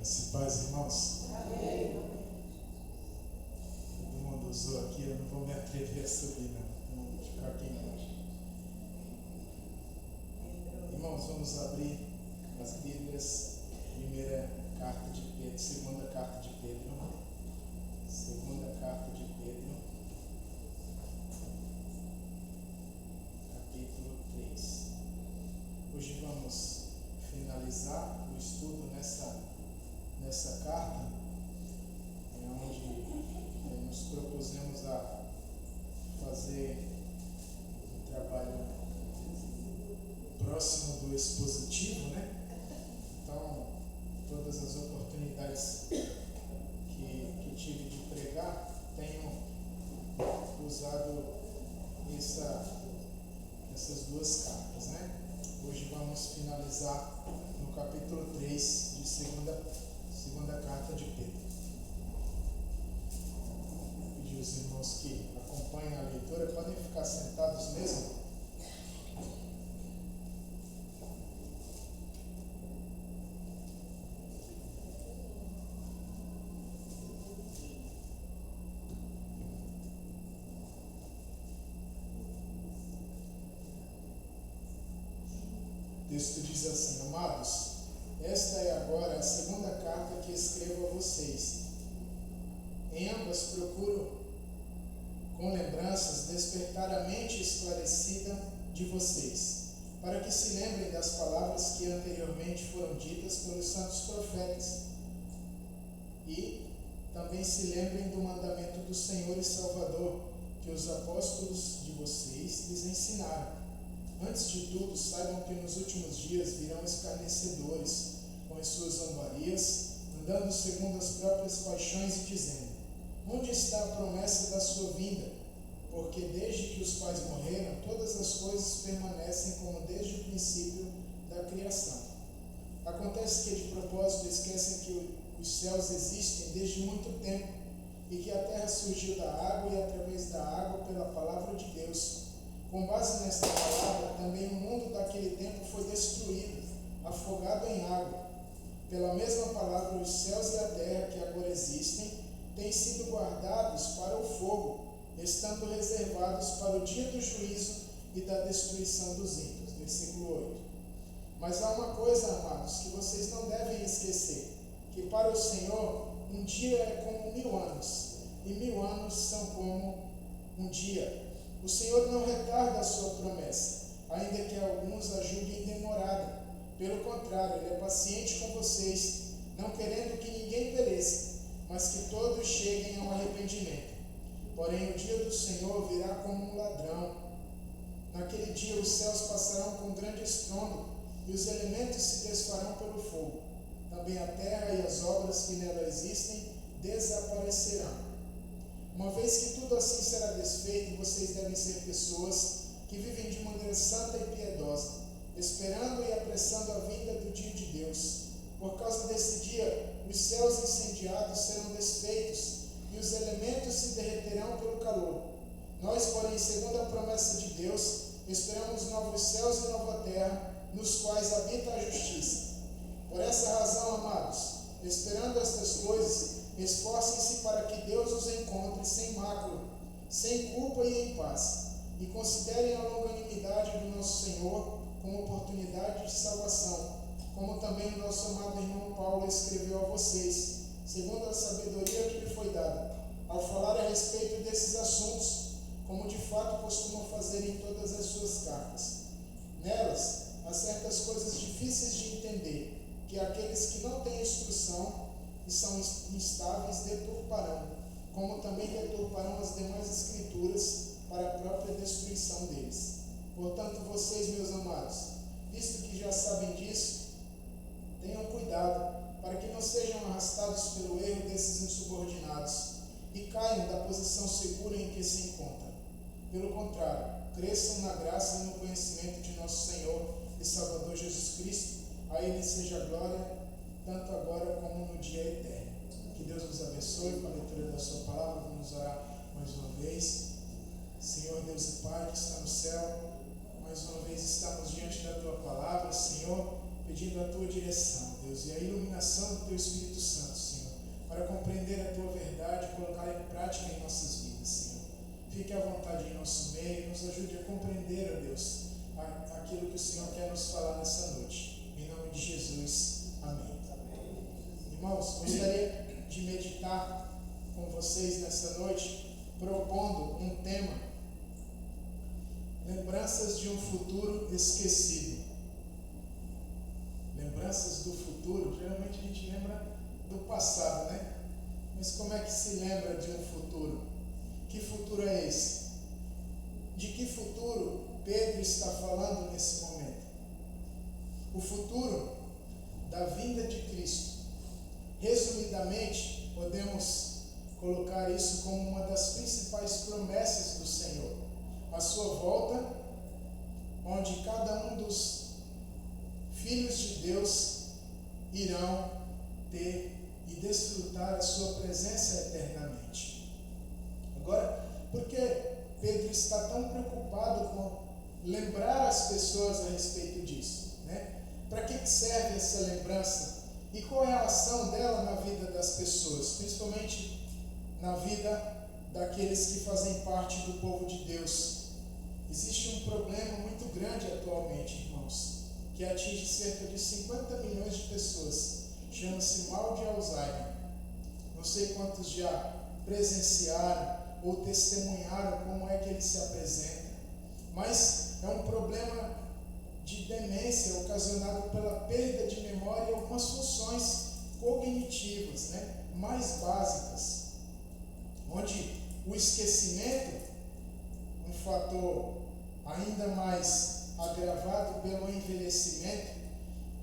Graças e paz, irmãos. Amém. Todo mundo usou aqui, eu não vou me atrever a subir, não. Vou ficar aqui embaixo. Irmãos, vamos abrir as Bíblias. Primeira carta de Pedro, segunda carta de Pedro. Segunda carta de Pedro, capítulo 3. Hoje vamos finalizar o estudo nessa carta, onde nos propusemos a fazer um trabalho próximo do expositivo, né? Então, todas as oportunidades que tive de pregar, tenho usado essas duas cartas, né? Hoje vamos finalizar no capítulo 3 de segunda carta de Pedro. Vou pedir aos irmãos que acompanhem a leitura, podem ficar sentados mesmo. O texto diz assim: Amados, esta é agora a segunda carta que escrevo a vocês. Em ambas procuro, com lembranças, despertar a mente esclarecida de vocês, para que se lembrem das palavras que anteriormente foram ditas pelos santos profetas, e também se lembrem do mandamento do Senhor e Salvador, que os apóstolos de vocês lhes ensinaram. Antes de tudo, saibam que nos últimos dias virão escarnecedores, com as suas zombarias, andando segundo as próprias paixões e dizendo: onde está a promessa da sua vinda? Porque desde que os pais morreram, todas as coisas permanecem como desde o princípio da criação. Acontece que de propósito esquecem que os céus existem desde muito tempo, e que a terra surgiu da água e através da água pela palavra de Deus. Com base nesta palavra, também o mundo daquele tempo foi destruído, afogado em água. Pela mesma palavra, os céus e a terra que agora existem têm sido guardados para o fogo, estando reservados para o dia do juízo e da destruição dos ímpios. Versículo 8. Mas há uma coisa, amados, que vocês não devem esquecer, que para o Senhor um dia é como 1000 anos, e 1000 anos são como um dia. O Senhor não retarda a sua promessa, ainda que alguns a julguem demorada. Pelo contrário, Ele é paciente com vocês, não querendo que ninguém pereça, mas que todos cheguem ao arrependimento. Porém, o dia do Senhor virá como um ladrão. Naquele dia os céus passarão com grande estrondo, e os elementos se desfarão pelo fogo. Também a terra e as obras que nela existem desaparecerão. Uma vez que tudo assim será desfeito, vocês devem ser pessoas que vivem de maneira santa e piedosa, esperando e apressando a vinda do dia de Deus. Por causa desse dia, os céus incendiados serão desfeitos e os elementos se derreterão pelo calor. Nós, porém, segundo a promessa de Deus, esperamos novos céus e nova terra, nos quais habita a justiça. Por essa razão, amados, esperando estas coisas, esforcem-se para que Deus os encontre sem mácula, sem culpa e em paz, e considerem a longanimidade do nosso Senhor como oportunidade de salvação, como também o nosso amado irmão Paulo escreveu a vocês, segundo a sabedoria que lhe foi dada, ao falar a respeito desses assuntos, como de fato costumam fazer em todas as suas cartas. Nelas, há certas coisas difíceis de entender, que aqueles que não têm instrução e são instáveis deturparão, como também deturparão as demais escrituras para a própria destruição deles. Portanto, vocês, meus amados, visto que já sabem disso, tenham cuidado para que não sejam arrastados pelo erro desses insubordinados e caiam da posição segura em que se encontram. Pelo contrário, cresçam na graça e no conhecimento de nosso Senhor e Salvador Jesus Cristo. A Ele seja a glória, tanto agora como no dia eterno. Que Deus nos abençoe com a leitura da sua palavra. Vamos orar mais uma vez. Senhor Deus e Pai que está no céu, mais uma vez estamos diante da tua palavra, Senhor, pedindo a tua direção, Deus, e a iluminação do teu Espírito Santo, Senhor, para compreender a tua verdade e colocar em prática em nossas vidas, Senhor. Fique à vontade em nosso meio, nos ajude a compreender, ó Deus, aquilo que o Senhor quer nos falar nessa noite. Em nome de Jesus, amém. Irmãos, gostaria de meditar com vocês nessa noite, propondo um tema: lembranças de um futuro esquecido. Lembranças do futuro, geralmente a gente lembra do passado, né? Mas como é que se lembra de um futuro? Que futuro é esse? De que futuro Pedro está falando nesse momento? O futuro da vinda de Cristo. Resumidamente, podemos colocar isso como uma das principais promessas do Senhor. A sua volta, onde cada um dos filhos de Deus irão ter e desfrutar a sua presença eternamente. Agora, por que Pedro está tão preocupado com lembrar as pessoas a respeito disso, né? Para que serve essa lembrança? E qual é a ação dela na vida das pessoas, principalmente na vida daqueles que fazem parte do povo de Deus? Existe um problema muito grande atualmente, irmãos, que atinge cerca de 50 milhões de pessoas. Chama-se mal de Alzheimer. Não sei quantos já presenciaram ou testemunharam como é que ele se apresenta, mas é um problema de demência ocasionado pela perda de memória e algumas funções cognitivas, né, mais básicas, onde o esquecimento, um fator ainda mais agravado pelo envelhecimento,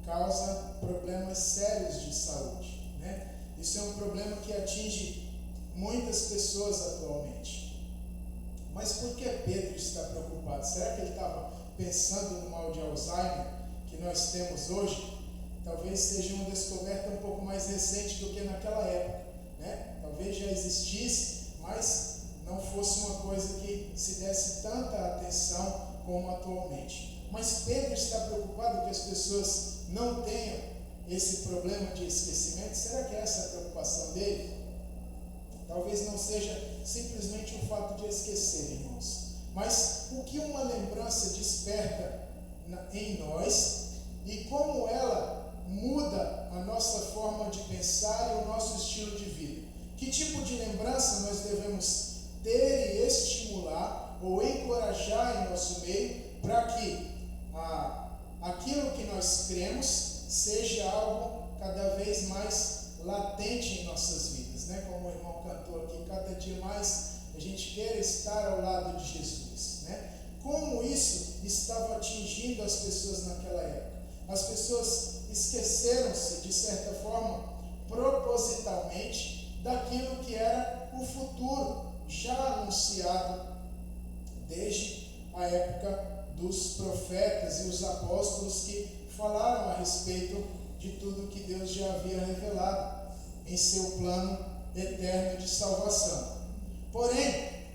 causa problemas sérios de saúde, né? Isso é um problema que atinge muitas pessoas atualmente. Mas por que Pedro está preocupado? Será que ele estava pensando no mal de Alzheimer que nós temos hoje? Talvez seja uma descoberta um pouco mais recente do que naquela época, né? Talvez já existisse, mas não fosse uma coisa que se desse tanta atenção como atualmente. Mas Pedro está preocupado que as pessoas não tenham esse problema de esquecimento. Será que é essa a preocupação dele? Talvez não seja simplesmente o fato de esquecer, irmãos, mas o que uma lembrança desperta em nós e como ela muda a nossa forma de pensar e o nosso estilo de vida. Que tipo de lembrança nós devemos ter e estimular ou encorajar em nosso meio para que aquilo que nós cremos seja algo cada vez mais latente em nossas vidas, né? Como o irmão cantou aqui, cada dia mais a gente quer estar ao lado de Jesus, né? Como isso estava atingindo as pessoas naquela época? As pessoas esqueceram-se, de certa forma, propositalmente, daquilo que era o futuro já anunciado desde a época dos profetas e os apóstolos que falaram a respeito de tudo que Deus já havia revelado em seu plano eterno de salvação. Porém,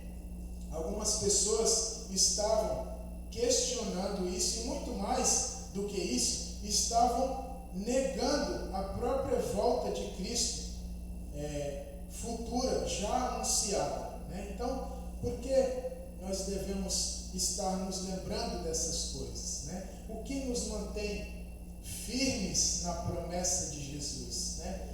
algumas pessoas estavam questionando isso e muito mais do que isso, estavam negando a própria volta de Cristo futura, já anunciada, né? Então, por que nós devemos estar nos lembrando dessas coisas, né? O que nos mantém firmes na promessa de Jesus, né?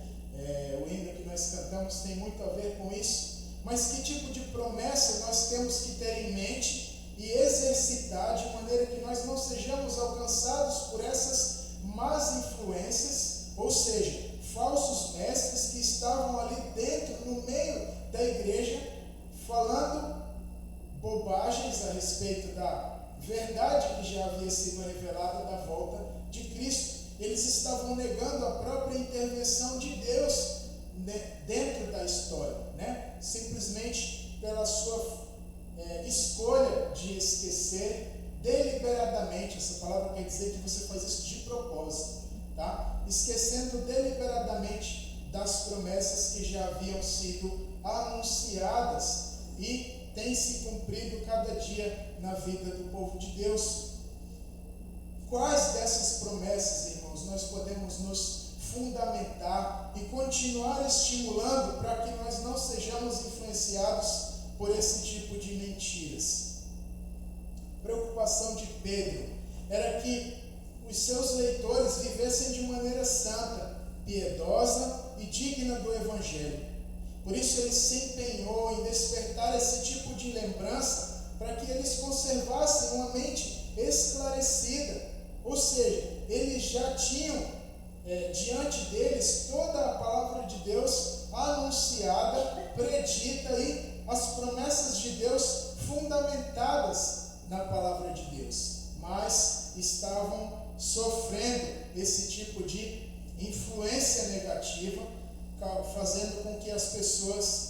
O hino que nós cantamos tem muito a ver com isso, mas que tipo de promessa nós temos que ter em mente e exercitar de maneira que nós não sejamos alcançados por essas más influências, ou seja, falsos mestres que estavam ali dentro, no meio da igreja, falando bobagens a respeito da verdade que já havia sido revelada da volta de Cristo. Eles estavam negando a própria intervenção de Deus dentro da história, né? Simplesmente pela sua escolha de esquecer deliberadamente. Essa palavra quer dizer que você faz isso de propósito, tá? Esquecendo deliberadamente das promessas que já haviam sido anunciadas e têm se cumprido cada dia na vida do povo de Deus. Quais dessas promessas, irmãos, nós podemos nos fundamentar e continuar estimulando para que nós não sejamos influenciados por esse tipo de mentiras. A preocupação de Pedro era que os seus leitores vivessem de maneira santa, piedosa e digna do Evangelho. Por isso ele se empenhou em despertar esse tipo de lembrança para que eles conservassem uma mente esclarecida. Ou seja, eles já tinham diante deles toda a palavra de Deus anunciada, predita e as promessas de Deus fundamentadas na palavra de Deus. Mas estavam sofrendo esse tipo de influência negativa, fazendo com que as pessoas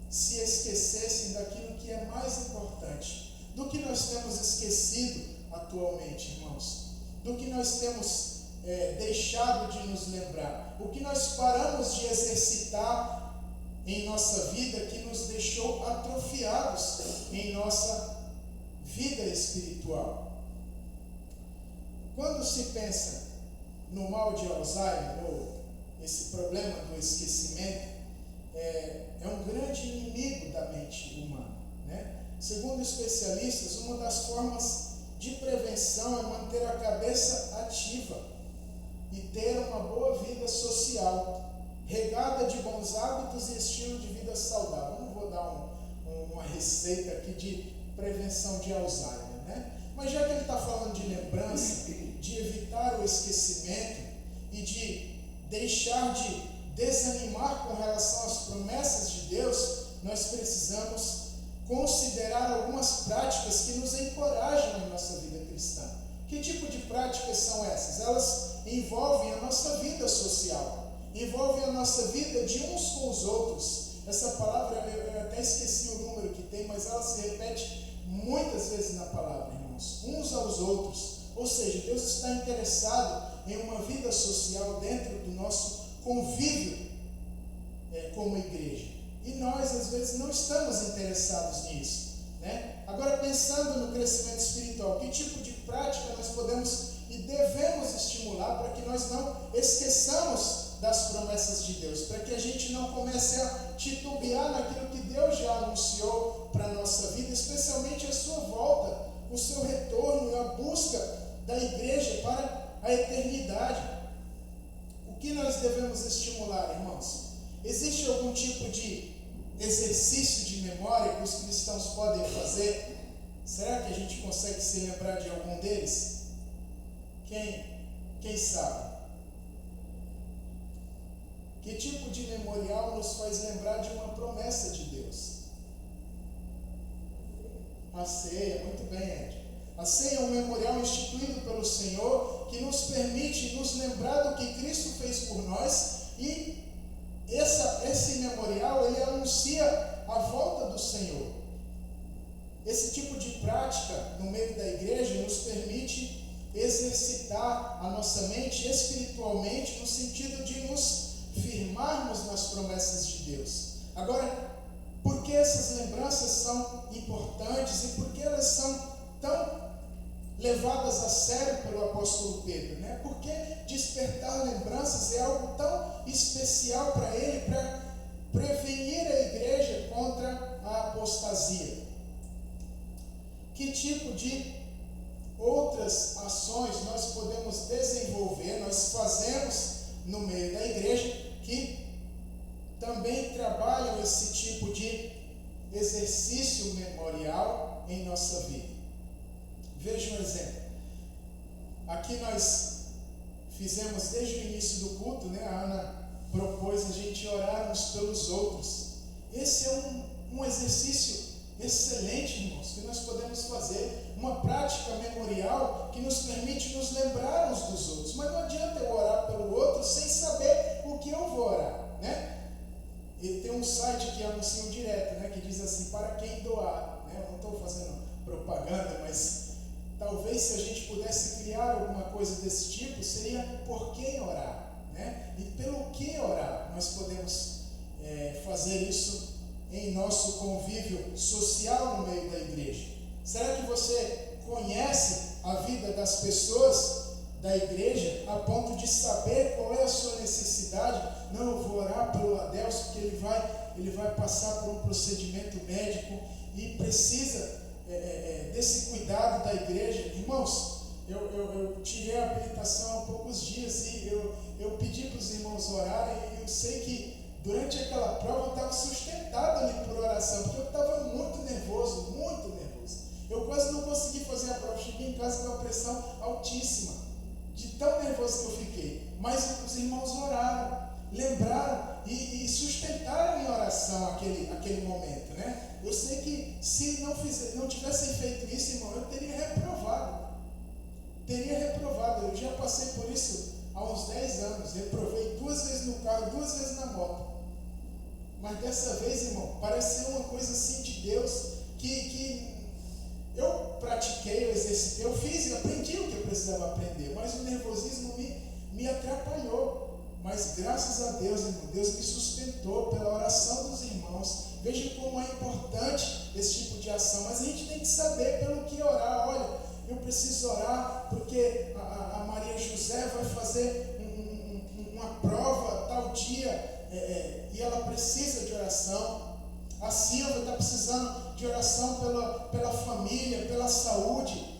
se esquecessem daquilo que é mais importante. Do que nós temos esquecido atualmente, irmãos? Do que nós temos deixado de nos lembrar? O que nós paramos de exercitar em nossa vida que nos deixou atrofiados em nossa vida espiritual? Quando se pensa no mal de Alzheimer, ou esse problema do esquecimento, é um grande inimigo da mente humana, né? Segundo especialistas, uma das formas de prevenção é manter a cabeça ativa e ter uma boa vida social, regada de bons hábitos e estilo de vida saudável. Eu não vou dar uma receita aqui de prevenção de Alzheimer, né? Mas já que ele está falando de lembrança, de evitar o esquecimento e de deixar de desanimar com relação às promessas de Deus, nós precisamos considerar algumas práticas que nos encorajam na nossa vida cristã. Que tipo de práticas são essas? Elas envolvem a nossa vida social, envolvem a nossa vida de uns com os outros. Essa palavra, eu até esqueci o número que tem, mas ela se repete muitas vezes na palavra, irmãos. Uns aos outros. Ou seja, Deus está interessado em uma vida social dentro do nosso convívio como igreja. E nós, às vezes, não estamos interessados nisso, né? Agora, pensando no crescimento espiritual, que tipo de prática nós podemos e devemos estimular para que nós não esqueçamos das promessas de Deus, para que a gente não comece a titubear naquilo que Deus já anunciou para a nossa vida, especialmente a sua volta, o seu retorno e a busca da igreja para a eternidade. O que nós devemos estimular, irmãos? Existe algum tipo de exercício de memória que os cristãos podem fazer? Será que a gente consegue se lembrar de algum deles? Quem sabe? Que tipo de memorial nos faz lembrar de uma promessa de Deus? A ceia, muito bem, Ed. A ceia é um memorial instituído pelo Senhor que nos permite nos lembrar do que Cristo fez por nós, e esse memorial, ele anuncia a volta do Senhor. Esse tipo de prática no meio da igreja nos permite exercitar a nossa mente espiritualmente, no sentido de nos firmarmos nas promessas de Deus. Agora, por que essas lembranças são importantes e por que elas são tão levadas a sério pelo apóstolo Pedro, né? Porque despertar lembranças é algo tão especial para ele, para prevenir a igreja contra a apostasia. Que tipo de outras ações nós podemos desenvolver, nós fazemos no meio da igreja, que também trabalham esse tipo de exercício memorial em nossa vida? Veja um exemplo. Aqui nós fizemos desde o início do culto, né? A Ana propôs a gente orarmos pelos outros. Esse é um exercício excelente, irmãos, que nós podemos fazer, uma prática memorial que nos permite nos lembrar uns dos outros. Mas não adianta eu orar pelo outro sem saber o que eu vou orar, né? E tem um site que anuncia direto, né? Que diz assim, para quem doar, né? Eu não estou fazendo propaganda, mas talvez se a gente pudesse criar alguma coisa desse tipo, seria por quem orar, né? E pelo que orar. Nós podemos fazer isso em nosso convívio social no meio da igreja. Será que você conhece a vida das pessoas da igreja a ponto de saber qual é a sua necessidade. Não, eu vou orar pelo Adelson porque ele vai passar por um procedimento médico e precisa desse cuidado da igreja. Irmãos, eu tirei a habilitação há poucos dias e eu pedi para os irmãos orarem, e eu sei que durante aquela prova eu estava sustentado ali por oração, porque eu estava muito nervoso. Eu quase não consegui fazer a prova, cheguei em casa com a pressão altíssima, de tão nervoso que eu fiquei. Mas os irmãos oraram, lembraram e sustentaram em oração aquele momento, né? Eu sei que se não tivessem feito isso, irmão, eu teria reprovado. Eu já passei por isso há uns 10 anos. Reprovei 2 vezes no carro, 2 vezes na moto. Mas dessa vez, irmão, pareceu uma coisa assim de Deus, que eu pratiquei, eu exercitei, eu fiz, eu aprendi o que eu precisava aprender, mas o nervosismo me atrapalhou. Mas graças a Deus, irmão, Deus me sustentou pela oração dos irmãos. Veja como é importante esse tipo de ação, mas a gente tem que saber pelo que orar. Olha, eu preciso orar porque a Maria José vai fazer uma prova tal dia, e ela precisa de oração. A Silvia está precisando de oração pela família, pela saúde.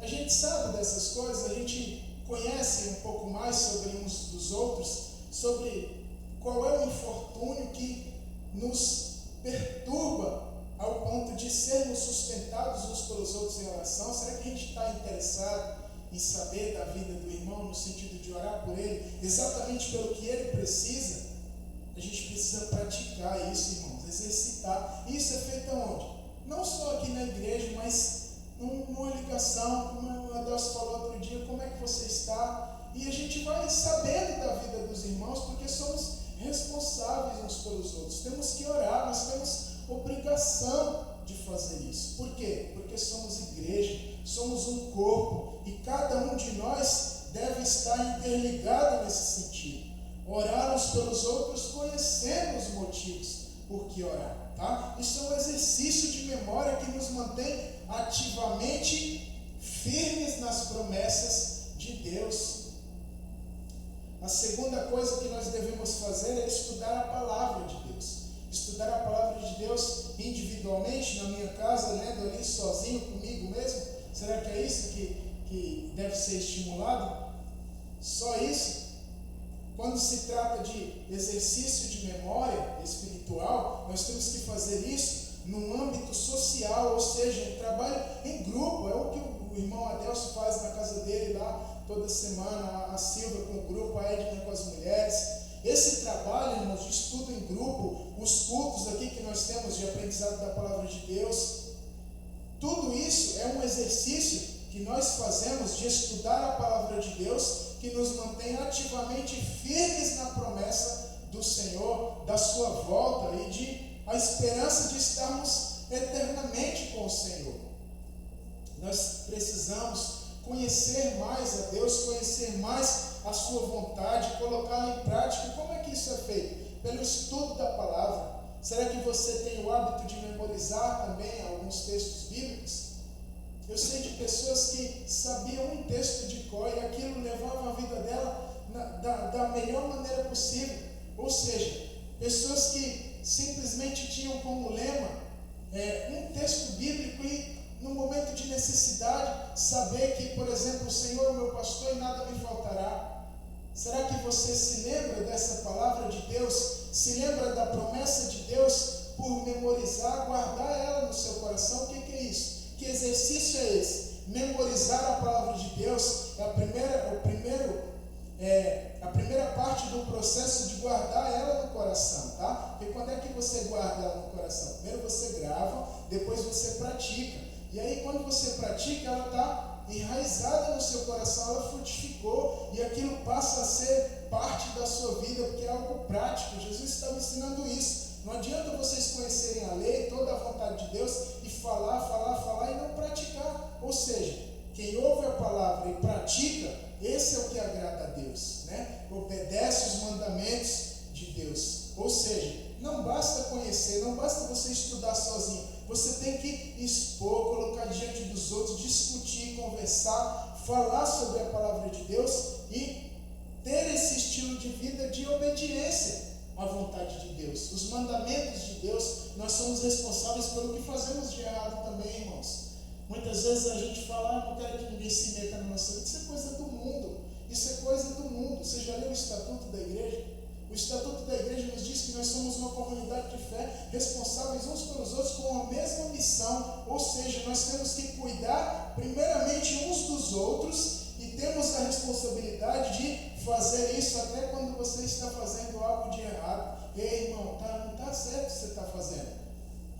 A gente sabe dessas coisas, a gente conhece um pouco mais sobre uns dos outros, sobre qual é o infortúnio que nos perturba ao ponto de sermos sustentados uns pelos outros em oração. Será que a gente está interessado em saber da vida do irmão, no sentido de orar por ele, exatamente pelo que ele precisa? A gente precisa praticar isso, irmãos, exercitar. Isso é feito aonde? Não só aqui na igreja, mas numa ligação, como o Adelson falou outro dia, como é que você está? E a gente vai sabendo da vida dos irmãos, porque somos responsáveis uns pelos outros. Temos que orar, nós temos obrigação de fazer isso. Por quê? Porque somos igreja, somos um corpo, e cada um de nós deve estar interligado nesse sentido. Orar uns pelos outros, conhecendo os motivos por que orar, tá? Isso é um exercício de memória que nos mantém ativamente firmes nas promessas de Deus. A segunda coisa que nós devemos fazer é estudar a palavra de Deus. Estudar a palavra de Deus individualmente, na minha casa, lendo ali sozinho, comigo mesmo. Será que é isso que deve ser estimulado? Só isso? Quando se trata de exercício de memória espiritual, nós temos que fazer isso num âmbito social, ou seja, um trabalho em grupo. É o que o irmão Adelson faz na casa dele lá toda semana, a Silvia com o grupo, a Edna com as mulheres. Esse trabalho, irmãos, de estudo em grupo, os cultos aqui que nós temos de aprendizado da palavra de Deus, tudo isso é um exercício que nós fazemos de estudar a palavra de Deus, que nos mantém ativamente firmes na promessa do Senhor, da sua volta e de a esperança de estarmos eternamente com o Senhor. Nós precisamos conhecer mais a Deus, conhecer mais a sua vontade, colocá-la em prática. Como é que isso é feito? Pelo estudo da palavra. Será que você tem o hábito de memorizar também alguns textos bíblicos? Eu sei de pessoas que sabiam um texto de cor e aquilo levava a vida dela da melhor maneira possível. Ou seja, pessoas que simplesmente tinham como lema um texto bíblico e no momento de necessidade saber que, por exemplo, o Senhor é o meu pastor e nada me faltará. Será que você se lembra dessa palavra de Deus? Se lembra da promessa de Deus por memorizar, guardar ela no seu coração? O que é isso? Que exercício é esse? Memorizar a palavra de Deus é a primeira parte do processo de guardar ela no coração, tá? Porque quando é que você guarda ela no coração? Primeiro você grava, depois você pratica. E aí quando você pratica, ela está enraizada no seu coração, ela frutificou e aquilo passa a ser parte da sua vida, porque é algo prático. Jesus está me ensinando isso. Não adianta vocês conhecerem a lei, toda a vontade de Deus e falar e não praticar. Ou seja, quem ouve a palavra e pratica, esse é o que agrada a Deus, né? Obedece os mandamentos de Deus. Ou seja, não basta conhecer, não basta você estudar sozinho. Você tem que expor, colocar diante dos outros, discutir, conversar, falar sobre a palavra de Deus de vida de obediência à vontade de Deus. Os mandamentos de Deus, nós somos responsáveis pelo que fazemos de errado também, irmãos. Muitas vezes a gente fala, não quero que ninguém se meta na nossa vida. Isso é coisa do mundo. Isso é coisa do mundo. Você já leu o Estatuto da Igreja? O Estatuto da Igreja nos diz que nós somos uma comunidade de fé, responsáveis uns pelos outros com a mesma missão. Ou seja, nós temos que cuidar primeiramente uns dos outros e temos a responsabilidade de fazer isso até quando você está fazendo algo de errado. Ei, irmão, não está certo o que você está fazendo.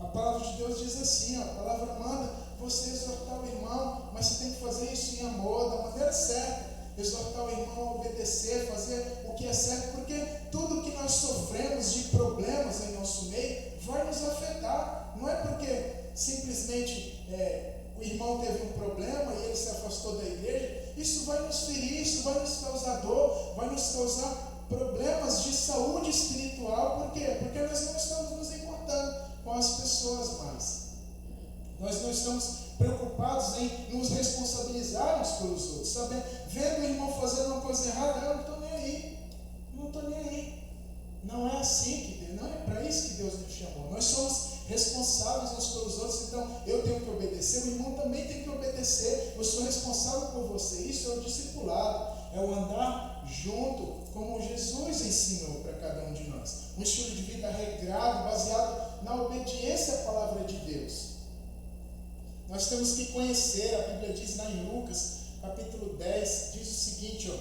A palavra de Deus diz assim, a palavra manda você exortar o irmão, mas você tem que fazer isso em amor, da maneira certa. Exortar o irmão a obedecer, fazer o que é certo, porque tudo que nós sofremos de problemas em nosso meio vai nos afetar. Não é porque simplesmente o irmão teve um problema e ele se afastou da igreja. Isso vai nos ferir, isso vai nos causar dor, vai nos causar problemas de saúde espiritual. Por quê? Porque nós não estamos nos importando com as pessoas mais. Nós não estamos preocupados em nos responsabilizarmos pelos outros, sabe? Vendo o irmão fazendo uma coisa errada, eu não estou nem aí, não estou nem aí. Não é assim que Deus, não é para isso que Deus nos chamou. Nós somos responsáveis uns pelos outros, então eu tenho que obedecer, o irmão também tem que obedecer. Eu sou responsável por você. Isso é o discipulado, é o andar junto, como Jesus ensinou para cada um de nós. Um estilo de vida regrado, baseado na obediência à palavra de Deus. Nós temos que conhecer, a Bíblia diz lá em Lucas, capítulo 10, diz o seguinte,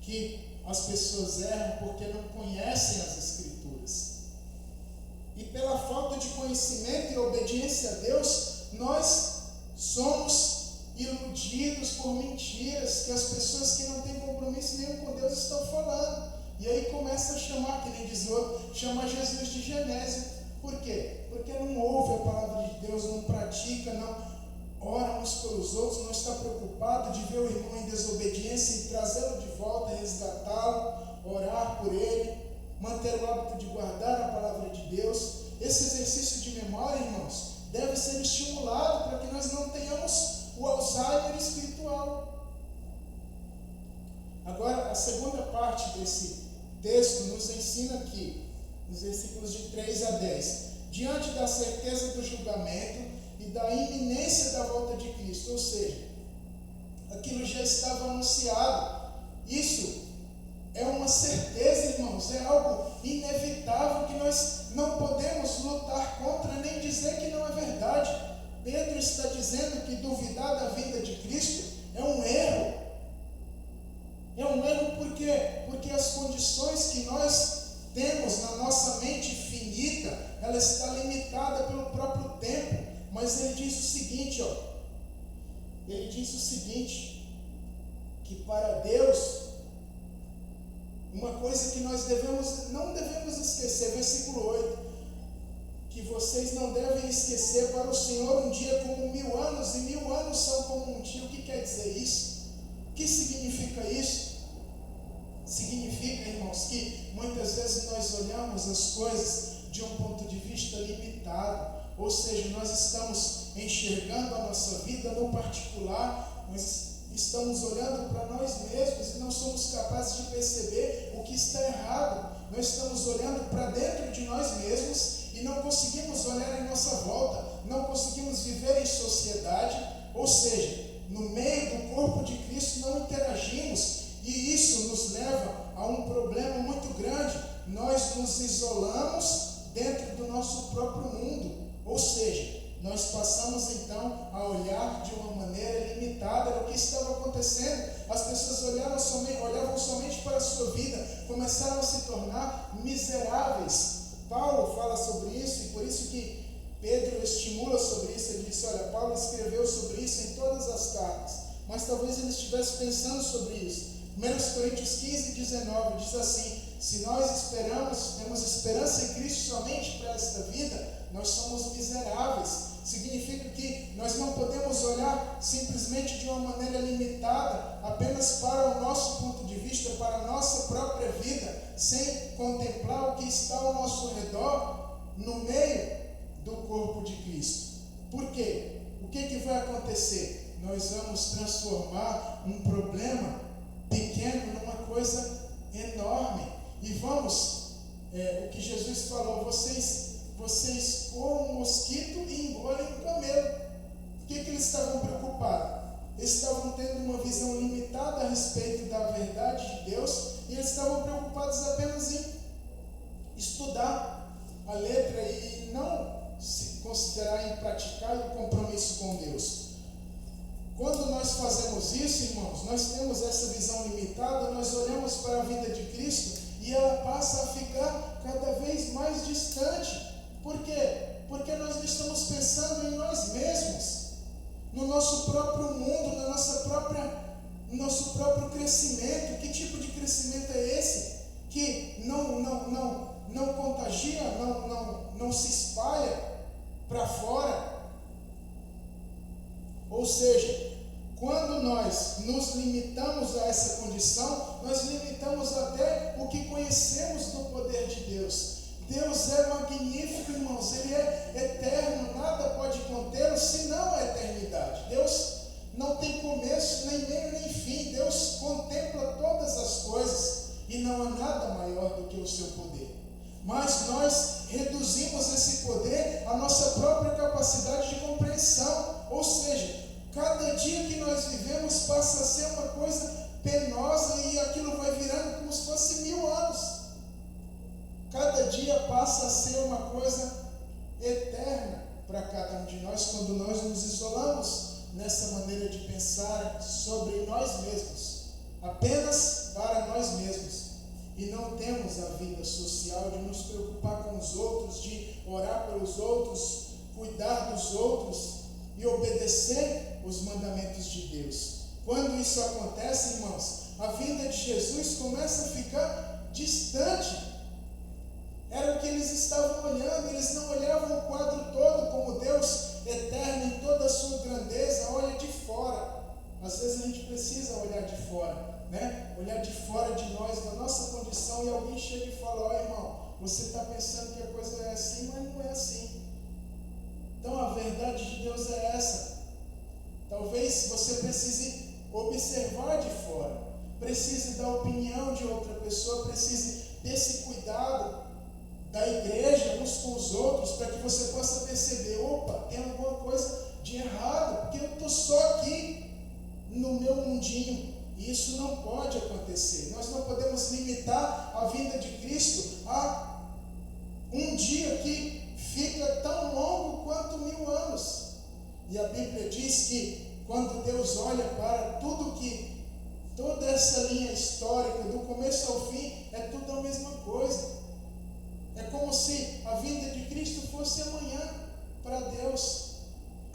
que as pessoas erram porque não conhecem as Escrituras. E pela falta de conhecimento e obediência a Deus, nós somos iludidos por mentiras que as pessoas que não têm compromisso nenhum com Deus estão falando. E aí começa a chamar, que nem diz o outro, chama Jesus de Genésio. Por quê? Porque não ouve a palavra de Deus, não pratica, não ora uns pelos outros, não está preocupado de ver o irmão em desobediência e trazê-lo de volta, resgatá-lo, orar por ele, manter o hábito de guardar a palavra de Deus. Esse exercício de memória, irmãos, deve ser estimulado para que nós não tenhamos o Alzheimer espiritual. Agora, a segunda parte desse texto nos ensina aqui, nos versículos de 3 a 10, diante da certeza do julgamento e da iminência da volta de Cristo, ou seja, aquilo já estava anunciado. Isso é uma certeza, irmãos, é algo inevitável que nós não podemos lutar contra, nem dizer que não é verdade. Pedro está dizendo que duvidar da vinda de Cristo é um erro. É um erro por quê? Porque as condições que nós temos na nossa mente finita, ela está limitada pelo próprio tempo. Mas ele diz o seguinte, ele diz o seguinte, que para Deus, uma coisa que nós não devemos esquecer, versículo 8, que vocês não devem esquecer para o Senhor um dia como 1000 anos, e 1000 anos são como um dia. O que quer dizer isso? O que significa isso? Significa, irmãos, que muitas vezes nós olhamos as coisas de um ponto de vista limitado, ou seja, nós estamos enxergando a nossa vida no particular, nós estamos olhando para nós mesmos e não somos capazes de perceber o que está errado. Nós estamos olhando para dentro de nós mesmos e não conseguimos olhar em nossa volta, não conseguimos viver em sociedade, ou seja, no meio do corpo de Cristo não interagimos. E isso nos leva a um problema muito grande. Nós nos isolamos dentro do nosso próprio mundo. Ou seja, nós passamos então a olhar de uma maneira limitada. Era o que estava acontecendo. As pessoas olhavam somente para a sua vida, começaram a se tornar miseráveis. Paulo fala sobre isso e por isso que Pedro estimula sobre isso. Ele disse, olha, Paulo escreveu sobre isso em todas as cartas, mas talvez ele estivesse pensando sobre isso. 1 Coríntios 15, 19 diz assim, se nós temos esperança em Cristo somente para esta vida, nós somos miseráveis. Significa que nós não podemos olhar simplesmente de uma maneira limitada, apenas para o nosso ponto de vista, para a nossa própria vida, sem contemplar o que está ao nosso redor, no meio do corpo de Cristo. Por quê? O que vai acontecer? Nós vamos transformar um problema pequeno numa coisa Deus, e eles estavam preocupados apenas em estudar a letra e não se considerar em praticar o compromisso com Deus. Quando nós fazemos isso, irmãos, nós temos essa visão limitada, nós olhamos para a vida de Cristo e ela passa a ficar cada vez mais distante. Por quê? Porque nós não estamos pensando em nós mesmos, no nosso próprio mundo, no nosso próprio crescimento. Que tipo de crescimento é esse? Que não contagia, não se espalha para fora. Ou seja, quando nós nos limitamos a essa condição, nós limitamos até o que conhecemos do poder de Deus. Deus é magnífico, irmãos, Ele é eterno, nada pode contê-lo senão a eternidade. Deus não tem começo, nem meio, nem fim. Deus contempla todas as coisas e não há nada maior do que o seu poder. Mas nós reduzimos esse poder à nossa própria capacidade de compreensão. Ou seja, cada dia que nós vivemos passa a ser uma coisa penosa e aquilo vai virando como se fosse 1000 anos. Cada dia passa a ser uma coisa eterna para cada um de nós quando nós nos isolamos nessa maneira de pensar sobre nós mesmos, apenas para nós mesmos, e não temos a vida social de nos preocupar com os outros, de orar pelos outros, cuidar dos outros e obedecer os mandamentos de Deus. Quando isso acontece, irmãos, a vida de Jesus começa a ficar distante. Era o que eles estavam olhando, eles não olhavam o quadro todo como Deus eterno em toda a sua grandeza, olha de fora. Às vezes a gente precisa olhar de fora, né? Olhar de fora de nós, da nossa condição, e alguém chega e fala: ó, irmão, você está pensando que a coisa é assim, mas não é assim. Então a verdade de Deus é essa. Talvez você precise observar de fora, precise da opinião de outra pessoa, precise desse cuidado da igreja uns com os outros, para que você possa perceber: opa, tem alguma coisa de errado, porque eu estou só aqui no meu mundinho, e isso não pode acontecer. Nós não podemos limitar a vinda de Cristo a um dia que fica tão longo quanto 1000 anos. E a Bíblia diz que quando Deus olha para toda essa linha histórica, do começo ao fim, é tudo a mesma coisa. É como se a vinda de Cristo fosse amanhã para Deus.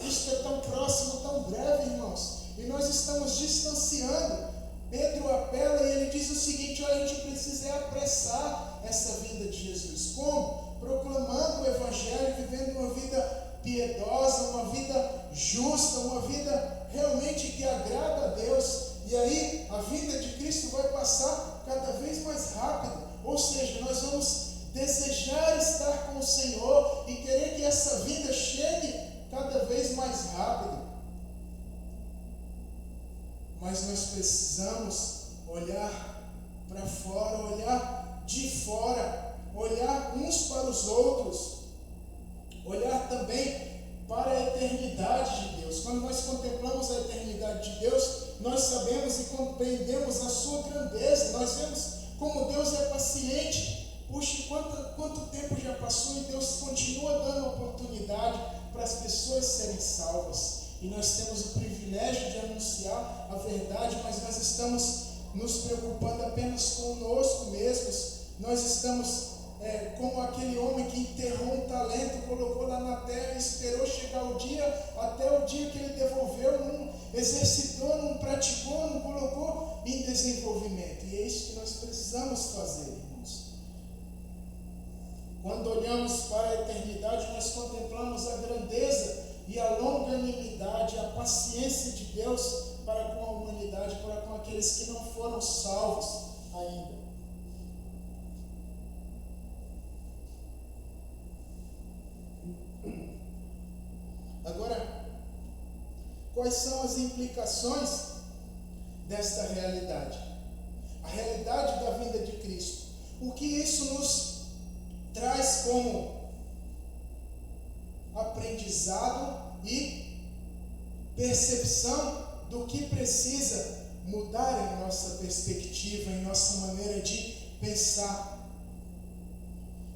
Isto é tão próximo, tão breve, irmãos, e nós estamos distanciando. Pedro apela e ele diz o seguinte: a gente precisa apressar essa vinda de Jesus. Como? Proclamando o Evangelho, vivendo uma vida piedosa, uma vida justa, uma vida realmente que agrada a Deus. E aí a vinda de Cristo vai passar cada vez mais rápido. Ou seja, nós vamos desejar estar com o Senhor e querer que essa vinda chegue cada vez mais rápido. Mas nós precisamos olhar para fora, olhar de fora, olhar uns para os outros, olhar também para a eternidade de Deus. Quando nós contemplamos a eternidade de Deus, nós sabemos e compreendemos a sua grandeza. Nós vemos como Deus é paciente. Puxa, quanto tempo já passou e Deus continua dando oportunidade para as pessoas serem salvas. E nós temos o privilégio de anunciar a verdade, mas nós estamos nos preocupando apenas conosco mesmos. Nós estamos como aquele homem que enterrou um talento, colocou lá na terra, esperou chegar o dia, até o dia que ele devolveu, não exercitou, não praticou, não colocou em desenvolvimento. E é isso que nós precisamos fazer, irmãos. Quando olhamos para a eternidade, nós contemplamos a grandeza e a longanimidade, a paciência de Deus para com a humanidade, para com aqueles que não foram salvos ainda. Agora, quais são as implicações desta realidade? A realidade da vinda de Cristo. O que isso nos traz como aprendizado e percepção do que precisa mudar em nossa perspectiva, em nossa maneira de pensar.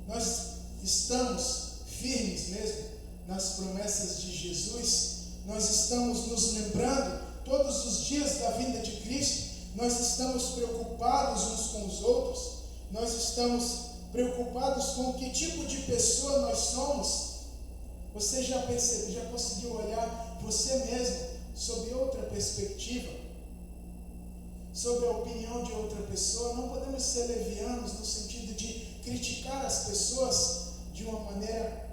Nós estamos firmes mesmo nas promessas de Jesus. Nós estamos nos lembrando todos os dias da vinda de Cristo. Nós estamos preocupados uns com os outros. Nós estamos preocupados com que tipo de pessoa nós somos. Você já percebeu, já conseguiu olhar você mesmo sob outra perspectiva? Sobre a opinião de outra pessoa? Não podemos ser levianos no sentido de criticar as pessoas de uma maneira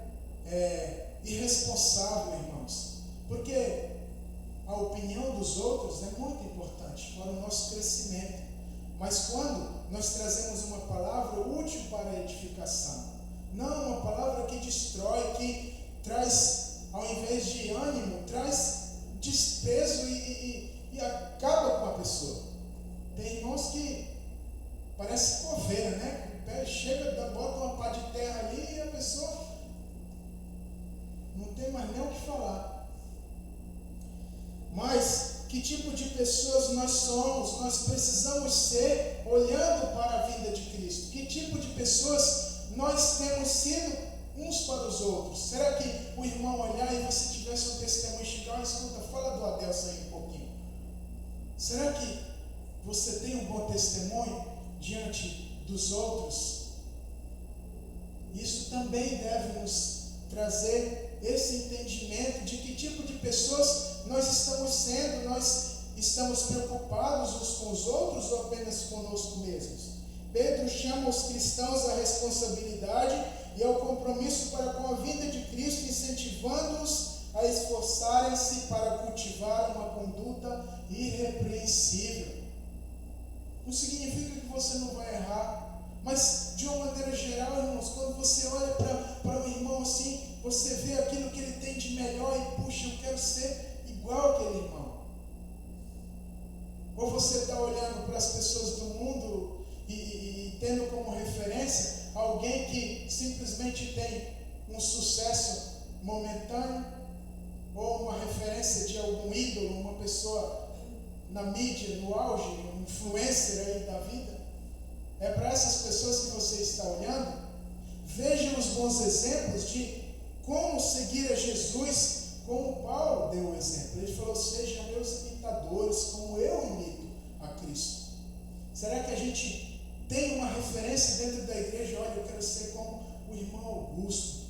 irresponsável, irmãos. Porque a opinião dos outros é muito importante para o nosso crescimento. Mas quando nós trazemos uma palavra útil para a edificação, não uma palavra que destrói, que traz, ao invés de ânimo, traz desprezo e acaba com a pessoa. Tem irmãos que parece coveira, né? Chega, bota uma pá de terra ali e a pessoa não tem mais nem o que falar. Mas que tipo de pessoas nós somos? Nós precisamos ser olhando para a vinda de Cristo. Que tipo de pessoas nós temos sido uns para os outros? Será que o irmão olhar e você tivesse um testemunho e chegar, escuta, fala do Adelson aí um pouquinho. Será que você tem um bom testemunho diante dos outros? Isso também deve nos trazer esse entendimento de que tipo de pessoas nós estamos sendo. Nós estamos preocupados uns com os outros ou apenas conosco mesmos? Pedro chama os cristãos à responsabilidade e ao compromisso para com a vinda de Cristo, incentivando-os a esforçarem-se para cultivar uma conduta irrepreensível. Não significa que você não vai errar, mas de uma maneira geral, irmãos, quando você olha para um irmão assim, você vê aquilo que ele tem de melhor e puxa, eu quero ser igual àquele irmão. Ou você está olhando para as pessoas do mundo e tendo como referência alguém que simplesmente tem um sucesso momentâneo, ou uma referência de algum ídolo, uma pessoa na mídia, no auge, um influencer aí da vida. É para essas pessoas que você está olhando. Vejam os bons exemplos de como seguir a Jesus, como Paulo deu o exemplo. Ele falou: sejam meus imitadores, como eu imito a Cristo. Será que a gente tem uma referência dentro da igreja? Olha, eu quero ser como o irmão Augusto,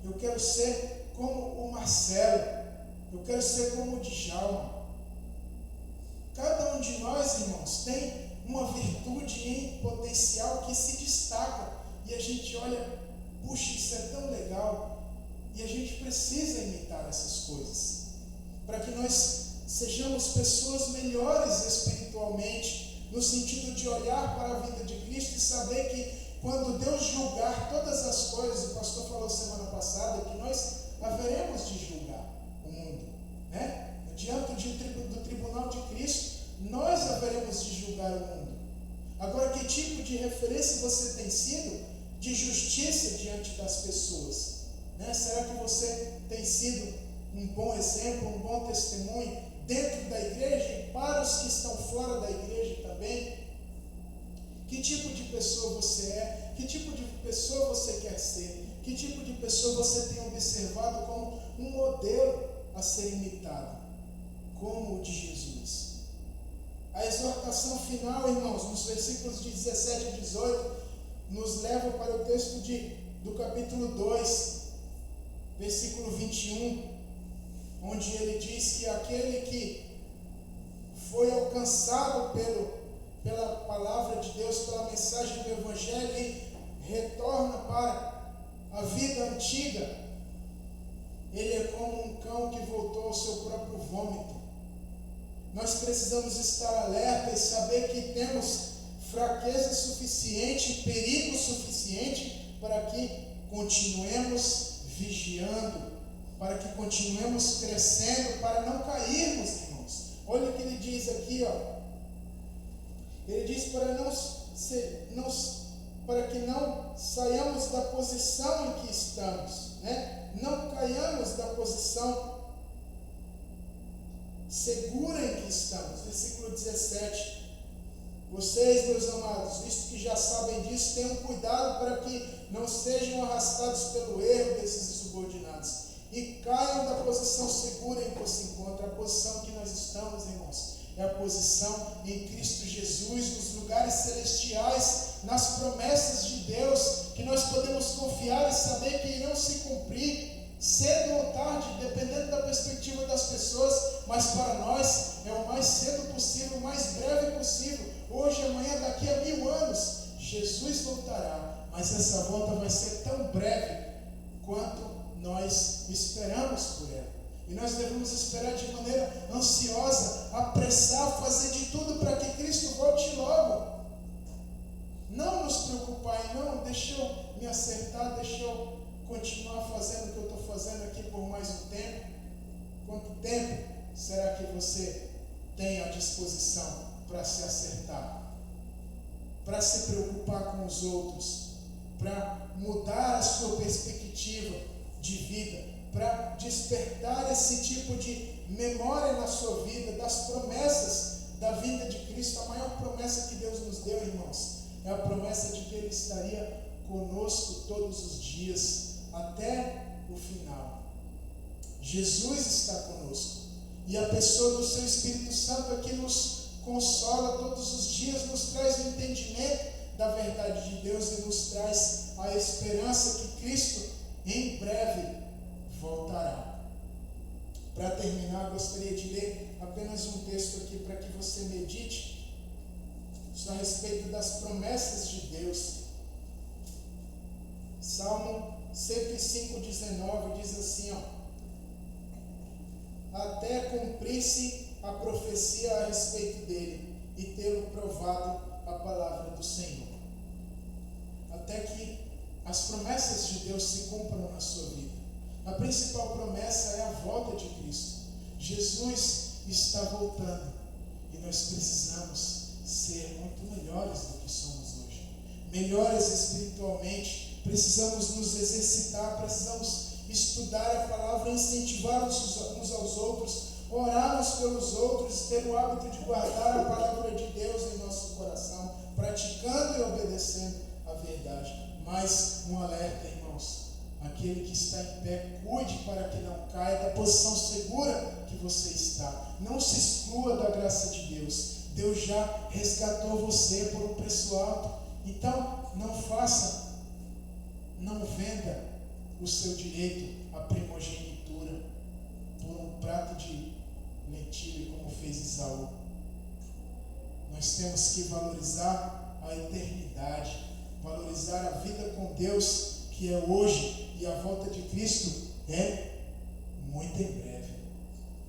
eu quero ser como o Marcelo, eu quero ser como o Djalma. Cada um de nós, irmãos, tem uma virtude em potencial que se destaca, e a gente olha, puxa, isso é tão legal, e a gente precisa imitar essas coisas, para que nós sejamos pessoas melhores espiritualmente, no sentido de olhar para a vida de Cristo e saber que quando Deus julgar todas as coisas, o pastor falou semana passada que nós haveremos de julgar o mundo, né? Diante do tribunal de Cristo, nós haveremos de julgar o mundo. Agora, que tipo de referência você tem sido de justiça diante das pessoas, né? Será que você tem sido um bom exemplo, um bom testemunho dentro da igreja e para os que estão fora da igreja também? Que tipo de pessoa você é? Que tipo de pessoa você quer ser? Que tipo de pessoa você tem observado como um modelo a ser imitado, como o de Jesus? A exortação final, irmãos, nos versículos de 17 a 18, nos leva para o texto do capítulo 2, versículo 21, onde ele diz que aquele que foi alcançado pela palavra de Deus, pela mensagem do Evangelho, e retorna para a vida antiga, ele é como um cão que voltou ao seu próprio vômito. Nós precisamos estar alerta e saber que temos fraqueza suficiente, perigo suficiente para que continuemos vigiando, para que continuemos crescendo, para não cairmos, irmãos. Olha o que ele diz aqui, ó. Ele diz para que não saiamos da posição em que estamos, né? Não caiamos da posição segura em que estamos. Versículo 17. Vocês, meus amados, visto que já sabem disso, tenham cuidado para que não sejam arrastados pelo erro desses insubordinados e caiam da posição segura em que se encontra. A posição que nós estamos, irmãos, é a posição em Cristo Jesus, nos lugares celestiais, nas promessas de Deus, que nós podemos confiar e saber que irão se cumprir, cedo ou tarde, dependendo da perspectiva das pessoas, mas para nós é o mais cedo possível, o mais breve possível. Hoje, amanhã, daqui a 1000 anos, Jesus voltará, mas essa volta vai ser tão breve quanto nós esperamos por ela. E nós devemos esperar de maneira ansiosa, apressar, fazer de tudo para que Cristo volte logo. Não nos preocupar, não, deixa eu me acertar, deixa eu continuar fazendo o que eu estou fazendo aqui por mais um tempo. Quanto tempo será que você tem à disposição para se acertar? Para se preocupar com os outros? Para mudar a sua perspectiva de vida? Para despertar esse tipo de memória na sua vida, das promessas da vinda de Cristo? A maior promessa que Deus nos deu, irmãos, é a promessa de que Ele estaria conosco todos os dias, até o final. Jesus está conosco, e a pessoa do seu Espírito Santo aqui nos consola todos os dias, nos traz o entendimento da verdade de Deus e nos traz a esperança que Cristo em breve voltará. Para terminar, gostaria de ler apenas um texto aqui para que você medite a respeito das promessas de Deus. Salmo 105:19 diz assim, até cumprir-se a profecia a respeito dele e tê-lo provado a palavra do Senhor. Até que as promessas de Deus se cumpram na sua vida. A principal promessa é a volta de Cristo. Jesus está voltando e nós precisamos ser muito melhores do que somos hoje. Melhores espiritualmente, precisamos nos exercitar, precisamos estudar a palavra, incentivar uns aos outros, orarmos pelos outros, ter o hábito de guardar a palavra de Deus em nosso coração, praticando e obedecendo a verdade. Mas um alerta, irmãos, aquele que está em pé, cuide para que não caia da posição segura que você está. Não se exclua da graça de Deus. Deus já resgatou você por um preço alto. Então, não venda o seu direito à primogenitura por um prato de lentilha, como fez Esaú. Nós temos que valorizar a eternidade, valorizar a vida com Deus, que é hoje, e a volta de Cristo é muito em breve.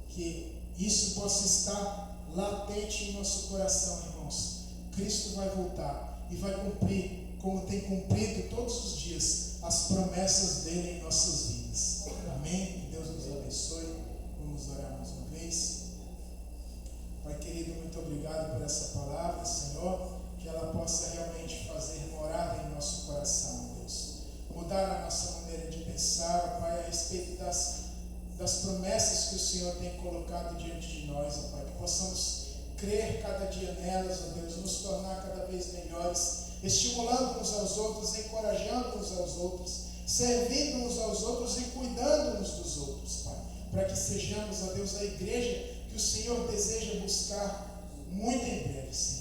Que isso possa estar latente em nosso coração, irmãos. Cristo vai voltar e vai cumprir, como tem cumprido todos os dias, as promessas dele em nossas vidas. Amém? Que Deus nos abençoe. Vamos orar mais uma vez. Pai querido, muito obrigado por essa palavra, Senhor, que ela possa realmente fazer morada em nosso coração, Deus. Mudar a nossa maneira de pensar, Pai, a respeito das promessas que o Senhor tem colocado diante de nós, Pai, que possamos crer cada dia nelas, ó Deus, nos tornar cada vez melhores, estimulando uns aos outros, encorajando uns aos outros, servindo uns aos outros e cuidando uns dos outros, Pai, para que sejamos, ó Deus, a igreja que o Senhor deseja buscar muito em breve, Senhor.